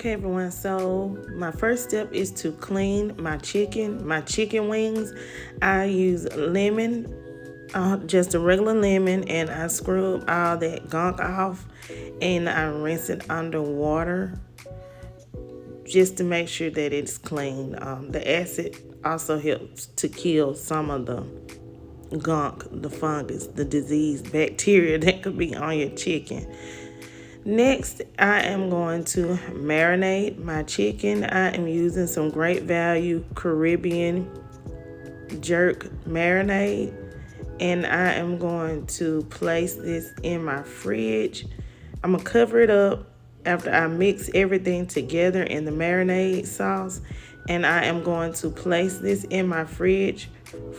Okay, everyone, so my first step is to clean my chicken wings. I use lemon, just a regular lemon, and I scrub all that gunk off, and I rinse it under water just to make sure that it's clean. The acid also helps to kill some of the gunk, the fungus, the disease, bacteria that could be on your chicken. Next, I am going to marinate my chicken. I am using some Great Value Caribbean jerk marinade, and I am going to place this in my fridge. I'm going to cover it up after I mix everything together in the marinade sauce, and I am going to place this in my fridge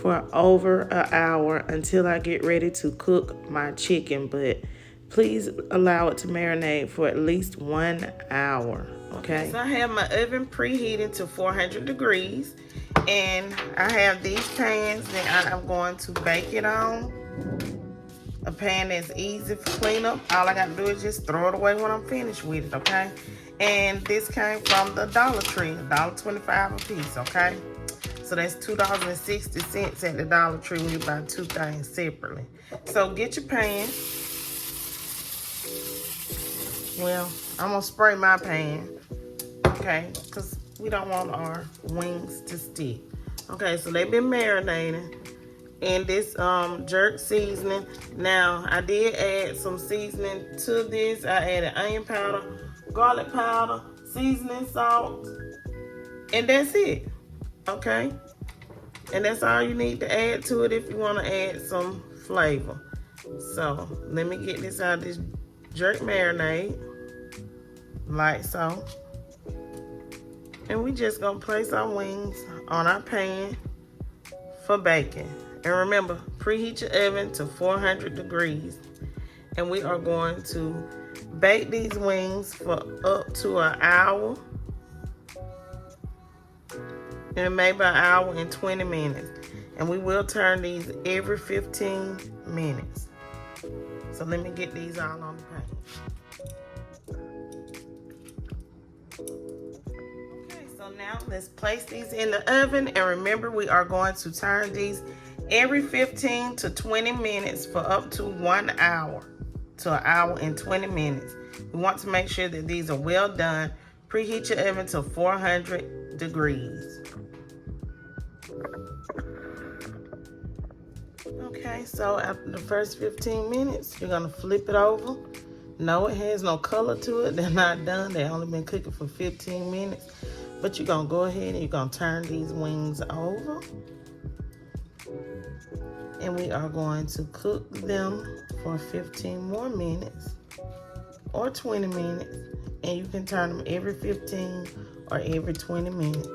for over an hour until I get ready to cook my chicken. But please allow it to marinate for at least 1 hour, okay? So I have my oven preheated to 400 degrees, and I have these pans that I'm going to bake it on. A pan that's easy for cleanup. All I got to do is just throw it away when I'm finished with it, okay? And this came from the Dollar Tree, $1.25 a piece, okay? So that's $2.60 at the Dollar Tree when you buy two things separately. So get your pan. Well, I'm gonna spray my pan, okay? Because we don't want our wings to stick. Okay, so they've been marinating in this jerk seasoning. Now, I did add some seasoning to this. I added onion powder, garlic powder, seasoning salt, and that's it, okay? And that's all you need to add to it if you want to add some flavor. So, let me get this out of this jerk marinade, like so. And we just gonna place our wings on our pan for baking. And remember, preheat your oven to 400 degrees. And we are going to bake these wings for up to an hour. And maybe an hour and 20 minutes. And we will turn these every 15 minutes. So let me get these all on the pan. Okay, so now let's place these in the oven. And remember, we are going to turn these every 15 to 20 minutes for up to 1 hour to an hour and 20 minutes. We want to make sure that these are well done. Preheat your oven to 400 degrees. Okay, so after the first 15 minutes, you're gonna flip it over. No, it has no color to it. They're not done. They've only been cooking for 15 minutes. But you're gonna go ahead and you're gonna turn these wings over. And we are going to cook them for 15 more minutes or 20 minutes. And you can turn them every 15 or every 20 minutes.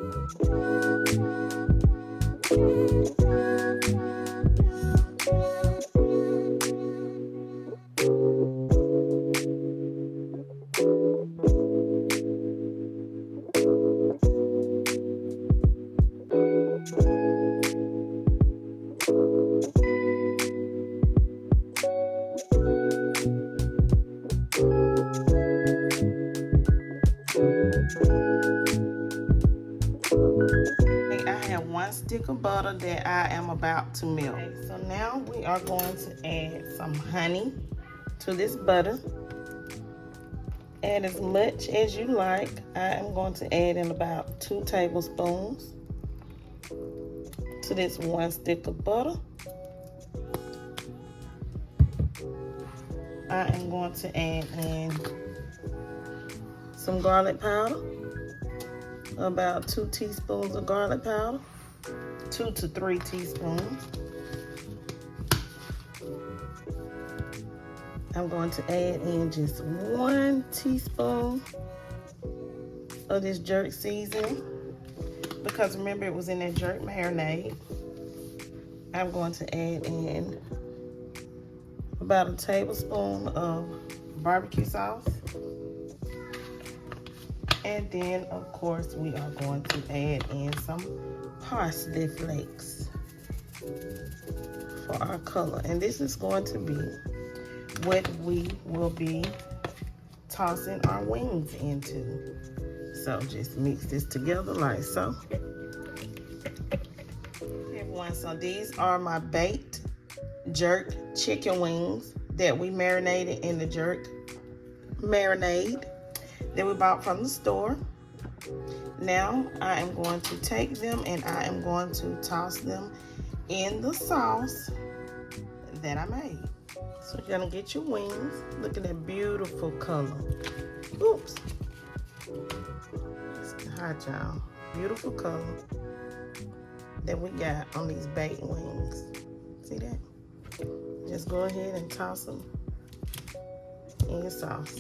I have 1 stick of butter that I am about to melt. Okay, so now we are going to add some honey to this butter. Add as much as you like. I am going to add in about 2 tablespoons to this 1 stick of butter. I am going to add in some garlic powder. About 2 teaspoons of garlic powder, 2 to 3 teaspoons. I'm going to add in just 1 teaspoon of this jerk seasoning, because remember it was in that jerk marinade. I'm going to add in about a tablespoon of barbecue sauce. And then, of course, we are going to add in some parsley flakes for our color. And this is going to be what we will be tossing our wings into. So just mix this together like so. Everyone, so these are my baked jerk chicken wings that we marinated in the jerk marinade that we bought from the store. Now I am going to take them and I am going to toss them in the sauce that I made. So you're gonna get your wings. Look at that beautiful color. Oops. It's hot, y'all. Beautiful color that we got on these baked wings. See that? Just go ahead and toss them in your sauce.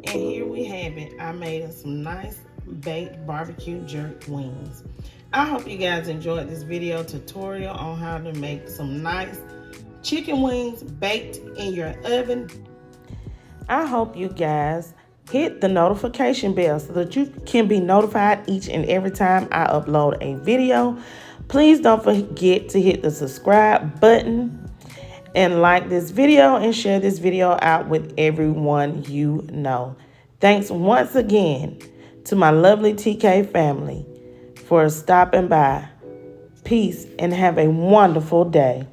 And here we have it. I made us some nice baked barbecue jerk wings. I hope you guys enjoyed this video tutorial on how to make some nice chicken wings baked in your oven. I hope you guys hit the notification bell so that you can be notified each and every time I upload a video. Please don't forget to hit the subscribe button and like this video and share this video out with everyone you know. Thanks once again to my lovely TK family for stopping by. Peace and have a wonderful day.